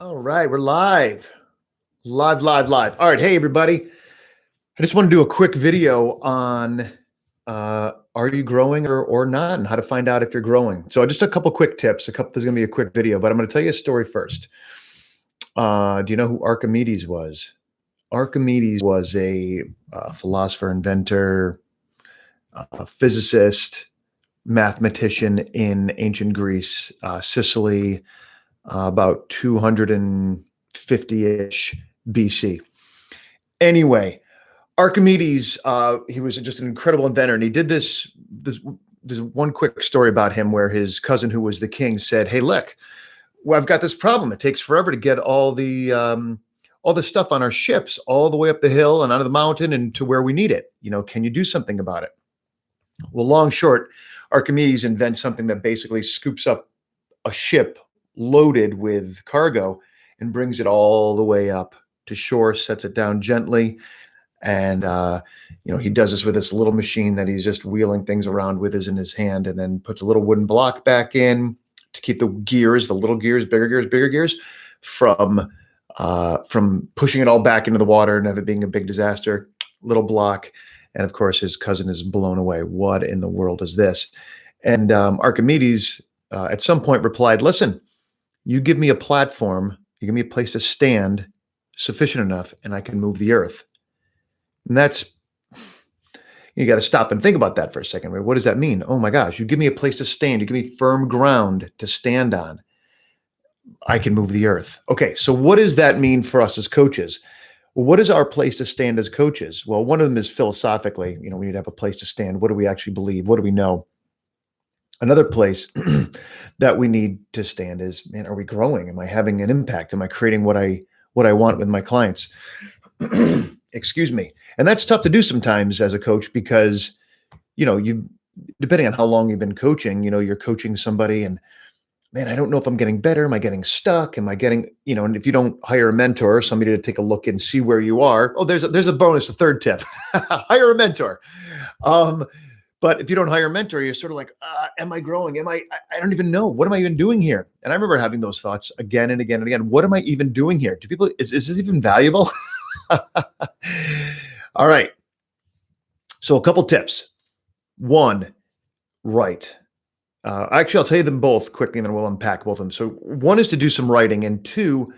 All right, we're live. Live. All right, hey everybody. I just want to do a quick video on are you growing or not, and how to find out if you're growing. So just a couple quick tips. There's going to be a quick video, but I'm going to tell you a story first. Do you know who Archimedes was? Archimedes was a philosopher, inventor, physicist, mathematician in ancient Greece, Sicily, about 250-ish BC. Anyway, Archimedes, he was just an incredible inventor, and he did this. There's one quick story about him where his cousin, who was the king, said, "Hey, look, well, I've got this problem. It takes forever to get all the stuff on our ships all the way up the hill and out of the mountain and to where we need it. Can you do something about it?" Well, long short, Archimedes invents something that basically scoops up a ship loaded with cargo and brings it all the way up to shore, sets it down gently. And, he does this with this little machine that he's just wheeling things around with in his hand, and then puts a little wooden block back in to keep the gears, the little gears, bigger gears from pushing it all back into the water and of it being a big disaster. Little block. And of course, his cousin is blown away. What in the world is this? And Archimedes at some point replied, "Listen, you give me a platform, you give me a place to stand sufficient enough, and I can move the earth." And you got to stop and think about that for a second. Right? What does that mean? Oh my gosh, you give me a place to stand, you give me firm ground to stand on, I can move the earth. Okay, so what does that mean for us as coaches? Well, what is our place to stand as coaches? Well, one of them is philosophically, we need to have a place to stand. What do we actually believe? What do we know? Another place that we need to stand is, man, are we growing? Am I having an impact? Am I creating what I want with my clients? Excuse me. And that's tough to do sometimes as a coach because, you depending on how long you've been coaching, you're coaching somebody and, man, I don't know if I'm getting better. Am I getting stuck? Am I getting, and if you don't hire a mentor, somebody to take a look and see where you are. Oh, there's a bonus, a third tip. Hire a mentor. But if you don't hire a mentor, you're sort of like, am I growing? I don't even know. What am I even doing here? And I remember having those thoughts again and again and again. What am I even doing here? Is this even valuable? All right. So a couple tips. One, write. Actually, I'll tell you them both quickly, and then we'll unpack both of them. So one is to do some writing, and two,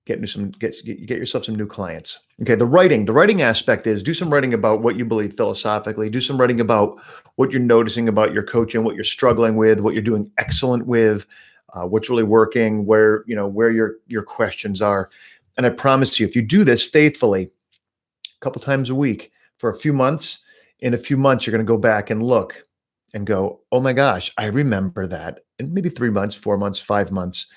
get yourself some new clients. Okay, the writing aspect is do some writing about what you believe philosophically. Do some writing about what you're noticing about your coaching, what you're struggling with, what you're doing excellent with, what's really working, where your questions are. And I promise you, if you do this faithfully, a couple times a week for a few months, in a few months, you're going to go back and look and go, oh my gosh, I remember that. In maybe 3 months, 4 months, 5 months.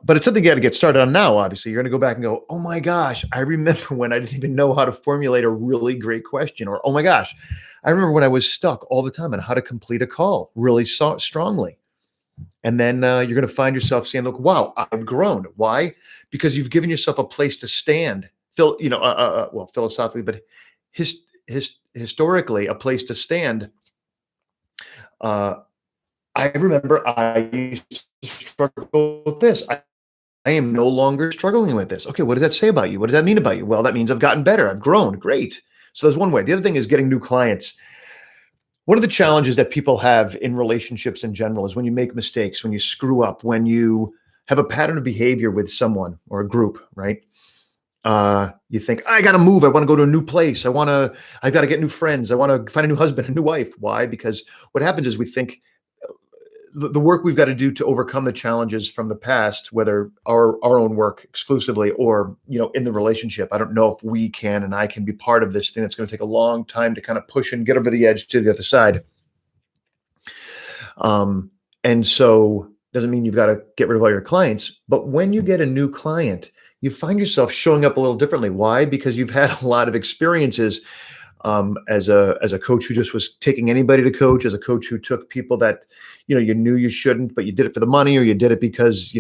But it's something you got to get started on now, obviously. You're going to go back and go, oh my gosh, I remember when I didn't even know how to formulate a really great question. Or, oh my gosh, I remember when I was stuck all the time on how to complete a call really strongly. And then you're going to find yourself saying, look, wow, I've grown. Why? Because you've given yourself a place to stand. Philosophically, but historically, a place to stand. I remember I used to struggle with this. I am no longer struggling with this. Okay, what does that say about you? What does that mean about you? Well, that means I've gotten better. I've grown. Great. So there's one way. The other thing is getting new clients. One of the challenges that people have in relationships in general is when you make mistakes, when you screw up, when you have a pattern of behavior with someone or a group, right? You think, I got to move. I want to go to a new place. I've got to get new friends. I want to find a new husband, a new wife. Why? Because what happens is we think the work we've got to do to overcome the challenges from the past, whether our own work exclusively or, in the relationship, I don't know if we can and I can be part of this thing that's going to take a long time to kind of push and get over the edge to the other side. And so doesn't mean you've got to get rid of all your clients, but when you get a new client, you find yourself showing up a little differently. Why? Because you've had a lot of experiences as a coach who just was taking anybody to coach, as a coach who took people that, you knew you shouldn't, but you did it for the money, or you did it because,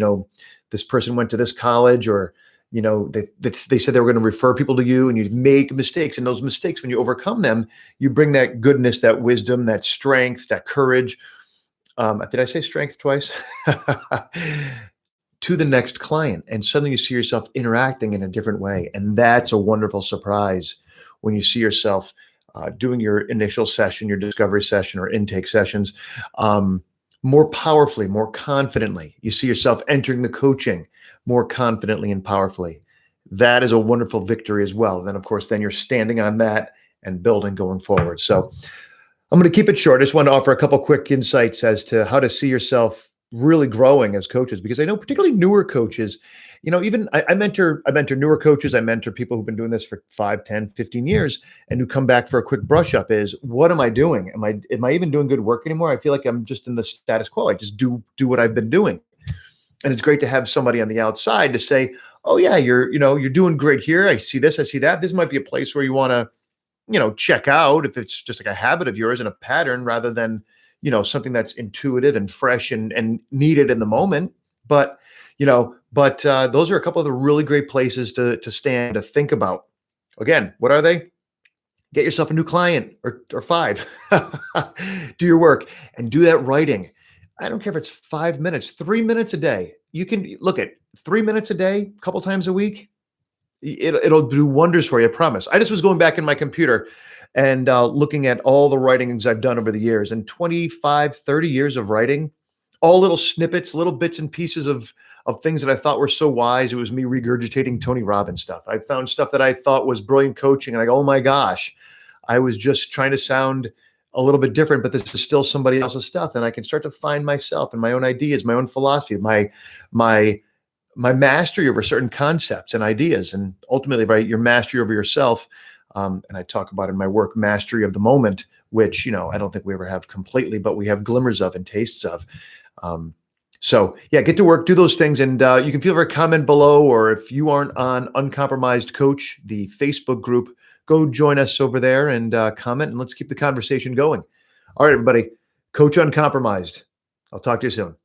this person went to this college, or, they said they were going to refer people to you, and you make mistakes. And those mistakes, when you overcome them, you bring that goodness, that wisdom, that strength, that courage. Did I say strength twice? to the next client. And suddenly you see yourself interacting in a different way. And that's a wonderful surprise when you see yourself doing your initial session, your discovery session or intake sessions more powerfully, more confidently. You see yourself entering the coaching more confidently and powerfully. That is a wonderful victory as well. Then, of course, then you're standing on that and building going forward. So I'm going to keep it short. I just want to offer a couple quick insights as to how to see yourself really growing as coaches, because I know particularly newer coaches, even I mentor newer coaches. I mentor people who've been doing this for 5, 10, 15 years and who come back for a quick brush up is, what am I doing? Am I even doing good work anymore? I feel like I'm just in the status quo. I just do what I've been doing. And it's great to have somebody on the outside to say, oh yeah, you're doing great here. I see this, I see that. This might be a place where you want to, check out if it's just like a habit of yours and a pattern rather than, something that's intuitive and fresh and needed in the moment. But, those are a couple of the really great places to stand, to think about. Again, what are they? Get yourself a new client or 5, do your work and do that writing. I don't care if it's 5 minutes, 3 minutes a day. You can look at 3 minutes a day, a couple times a week. It'll do wonders for you, I promise. I just was going back in my computer and looking at all the writings I've done over the years, and 25, 30 years of writing, all little snippets, little bits and pieces of things that I thought were so wise. It was me regurgitating Tony Robbins stuff. I found stuff that I thought was brilliant coaching, and I go, oh my gosh, I was just trying to sound a little bit different, but this is still somebody else's stuff. And I can start to find myself and my own ideas, my own philosophy, my mastery over certain concepts and ideas, and ultimately, right, your mastery over yourself. And I talk about in my work, mastery of the moment, which, I don't think we ever have completely, but we have glimmers of and tastes of. So yeah, get to work, do those things. And you can feel free to comment below, or if you aren't on Uncompromised Coach, the Facebook group, go join us over there and comment, and let's keep the conversation going. All right, everybody, Coach Uncompromised. I'll talk to you soon.